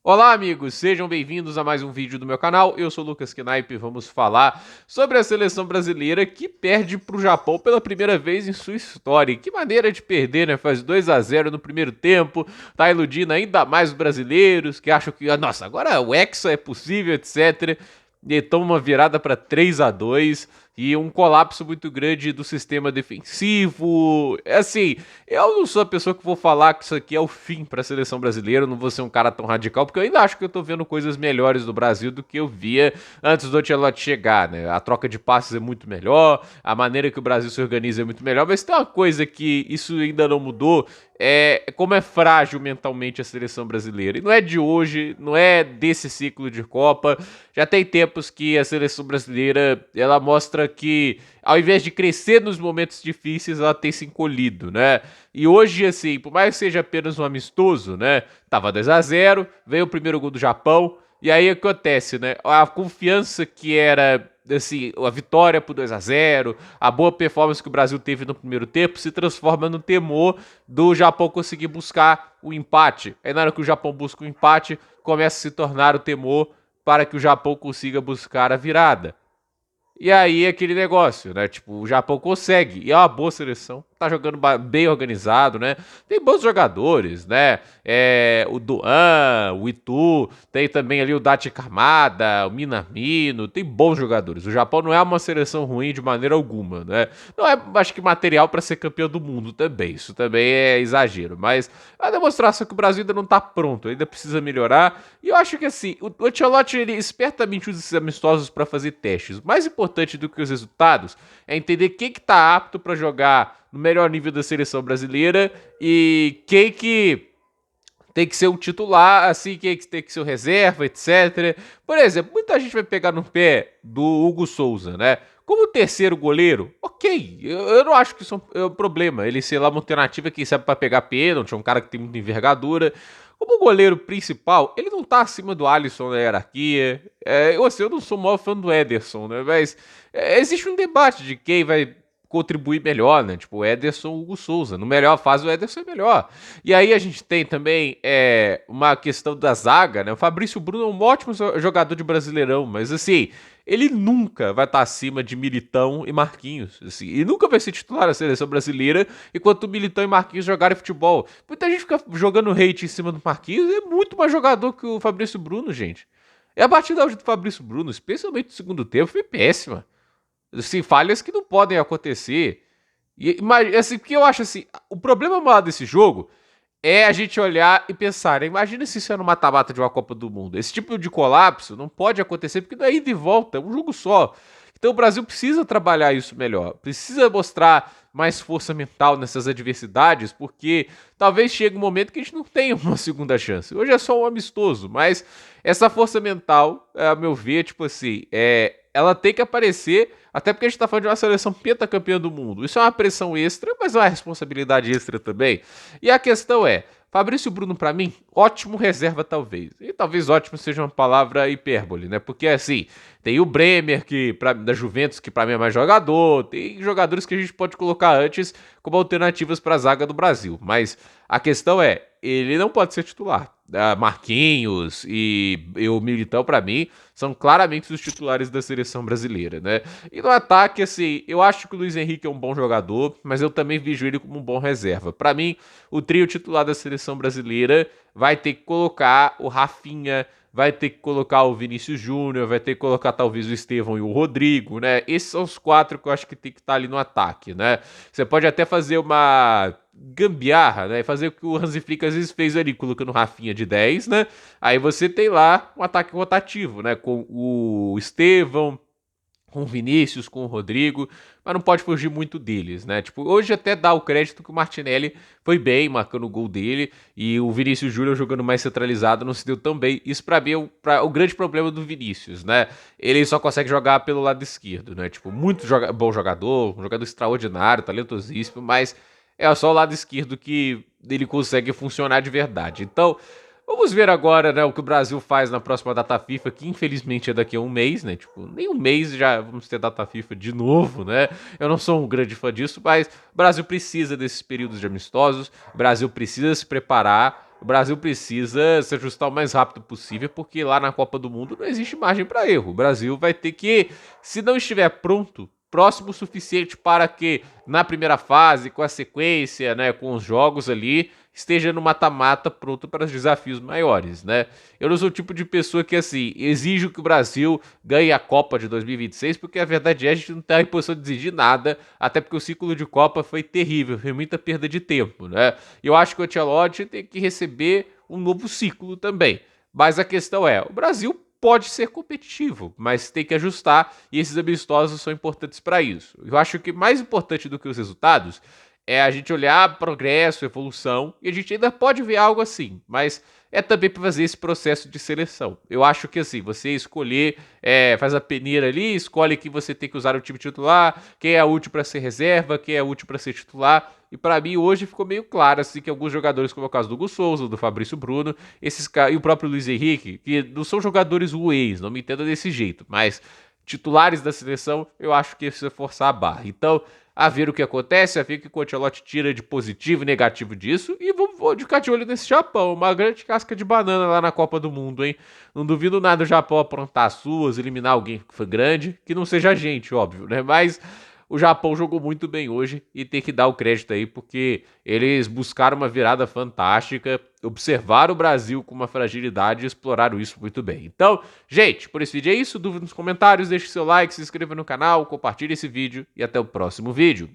Olá, amigos, sejam bem-vindos a mais um vídeo do meu canal. Eu sou o Lucas Knaip e vamos falar sobre a seleção brasileira que perde para o Japão pela primeira vez em sua história. Que maneira de perder, né? Faz 2-0 no primeiro tempo, tá iludindo ainda mais os brasileiros que acham que, nossa, agora o Hexa é possível, etc. E toma uma virada para 3-2 e um colapso muito grande do sistema defensivo. É assim, eu não sou a pessoa que vou falar que isso aqui é o fim para a seleção brasileira, eu não vou ser um cara tão radical, porque eu ainda acho que eu tô vendo coisas melhores do Brasil do que eu via antes do Ancelotti chegar, né? A troca de passes é muito melhor, a maneira que o Brasil se organiza é muito melhor, mas tem uma coisa que isso ainda não mudou, é como é frágil mentalmente a seleção brasileira. E não é de hoje, não é desse ciclo de Copa. Já tem tempos que a seleção brasileira, ela mostra que ao invés de crescer nos momentos difíceis, ela tem se encolhido, né? E hoje, assim, por mais que seja apenas um amistoso, né? Tava 2-0, veio o primeiro gol do Japão, e aí acontece, né? A confiança que era, assim, a vitória por 2-0, a boa performance que o Brasil teve no primeiro tempo, se transforma no temor do Japão conseguir buscar o empate. Aí na hora que o Japão busca o empate, começa a se tornar o temor para que o Japão consiga buscar a virada. E aí aquele negócio, né? Tipo, o Japão consegue, e é uma boa seleção, tá jogando bem organizado, né? Tem bons jogadores, né? O Doan, o Itu, tem também ali o Dati Kamada, o Minamino, tem bons jogadores. O Japão não é uma seleção ruim de maneira alguma, né? Não é, acho que material para ser campeão do mundo também, isso também é exagero, mas a demonstração que o Brasil ainda não tá pronto, ainda precisa melhorar. E eu acho que assim, o Ancelotti ele espertamente usa esses amistosos para fazer testes. Mais importante do que os resultados é entender quem que tá apto para jogar no melhor nível da seleção brasileira e quem que tem que ser o titular, assim, quem que tem que ser o reserva, etc. Por exemplo, muita gente vai pegar no pé do Hugo Souza, né? Como terceiro goleiro, ok, eu não acho que isso é um problema. Ele ser lá uma alternativa que serve para pegar pênalti, é um cara que tem muita envergadura. Como goleiro principal, ele não tá acima do Alisson na hierarquia. Eu não sou o maior fã do Ederson, né? Mas existe um debate de quem vai contribuir melhor, né? Tipo, o Ederson ou o Hugo Souza. No melhor fase, o Ederson é melhor. E aí a gente tem também uma questão da zaga, né? O Fabrício Bruno é um ótimo jogador de Brasileirão, mas assim, ele nunca vai estar acima de Militão e Marquinhos. Assim, e nunca vai ser titular da seleção brasileira enquanto o Militão e Marquinhos jogarem futebol. Muita gente fica jogando hate em cima do Marquinhos, é muito mais jogador que o Fabrício Bruno, gente. E a batida do Fabrício Bruno, especialmente no segundo tempo, foi péssima. Assim, falhas que não podem acontecer. Mas, assim, porque eu acho assim, o problema maior desse jogo é a gente olhar e pensar, né? Imagina se isso é no mata-mata de uma Copa do Mundo. Esse tipo de colapso não pode acontecer porque não é ida e volta, é um jogo só. Então o Brasil precisa trabalhar isso melhor, precisa mostrar mais força mental nessas adversidades, porque talvez chegue um momento que a gente não tenha uma segunda chance. Hoje é só um amistoso, mas essa força mental, a meu ver, tipo assim, ela tem que aparecer, até porque a gente tá falando de uma seleção pentacampeã do mundo. Isso é uma pressão extra, mas é uma responsabilidade extra também. E a questão é, Fabrício Bruno, pra mim, ótimo reserva, talvez. E talvez ótimo seja uma palavra hipérbole, né? Porque assim, tem o Bremer, da Juventus, que pra mim é mais jogador. Tem jogadores que a gente pode colocar antes como alternativas pra zaga do Brasil. Mas a questão é, ele não pode ser titular. Marquinhos e o Militão, pra mim, são claramente os titulares da seleção brasileira, né? E no ataque, assim, eu acho que o Luiz Henrique é um bom jogador, mas eu também vejo ele como um bom reserva. Pra mim, o trio titular da seleção brasileira vai ter que colocar o Rafinha, vai ter que colocar o Vinícius Júnior, vai ter que colocar talvez o Estevão e o Rodrigo, né? Esses são os quatro que eu acho que tem que estar ali no ataque, né? Você pode até fazer uma gambiarra, né? Fazer o que o Hansi Flick às vezes fez ali, colocando o Rafinha de 10, né? Aí você tem lá um ataque rotativo, né? Com o Estevão, com o Vinícius, com o Rodrigo, mas não pode fugir muito deles, né? Tipo, hoje até dá o crédito que o Martinelli foi bem marcando o gol dele e o Vinícius Júnior jogando mais centralizado não se deu tão bem. Isso pra mim é o grande problema do Vinícius, né? Ele só consegue jogar pelo lado esquerdo, né? Tipo, muito bom jogador, um jogador extraordinário, talentosíssimo, mas é só o lado esquerdo que ele consegue funcionar de verdade. Então, vamos ver agora, né, o que o Brasil faz na próxima data FIFA, que infelizmente é daqui a um mês, né? Tipo, nem um mês já vamos ter data FIFA de novo, né? Eu não sou um grande fã disso, mas o Brasil precisa desses períodos de amistosos, o Brasil precisa se preparar. o Brasil precisa se ajustar o mais rápido possível, porque lá na Copa do Mundo não existe margem para erro. O Brasil vai ter que, se não estiver pronto, próximo o suficiente para que na primeira fase, com a sequência, né, com os jogos ali, esteja no mata-mata pronto para os desafios maiores, né? Eu não sou o tipo de pessoa que, assim, exijo que o Brasil ganhe a Copa de 2026, porque a verdade é que a gente não está em posição de exigir nada, até porque o ciclo de Copa foi terrível, foi muita perda de tempo, né? Eu acho que o Ancelotti tem que receber um novo ciclo também. Mas a questão é, o Brasil pode ser competitivo, mas tem que ajustar e esses amistosos são importantes para isso. Eu acho que mais importante do que os resultados é a gente olhar progresso, evolução, e a gente ainda pode ver algo assim, mas é também para fazer esse processo de seleção. Eu acho que assim, você escolher, faz a peneira ali, escolhe que você tem que usar o time titular, quem é útil para ser reserva, quem é útil para ser titular. E para mim hoje ficou meio claro assim que alguns jogadores, como é o caso do Hugo Souza, do Fabrício Bruno, e o próprio Luiz Henrique, que não são jogadores ruins, não me entenda desse jeito, mas titulares da seleção, eu acho que precisa forçar a barra. Então, a ver o que acontece, a ver o que o Ancelotti tira de positivo e negativo disso, e vou ficar de olho nesse Japão, uma grande casca de banana lá na Copa do Mundo, hein? Não duvido nada o Japão aprontar as suas, eliminar alguém que foi grande, que não seja a gente, óbvio, né? Mas o Japão jogou muito bem hoje e tem que dar o crédito aí, porque eles buscaram uma virada fantástica, observaram o Brasil com uma fragilidade e exploraram isso muito bem. Então, gente, por esse vídeo é isso. Dúvida nos comentários, deixe seu like, se inscreva no canal, compartilhe esse vídeo e até o próximo vídeo.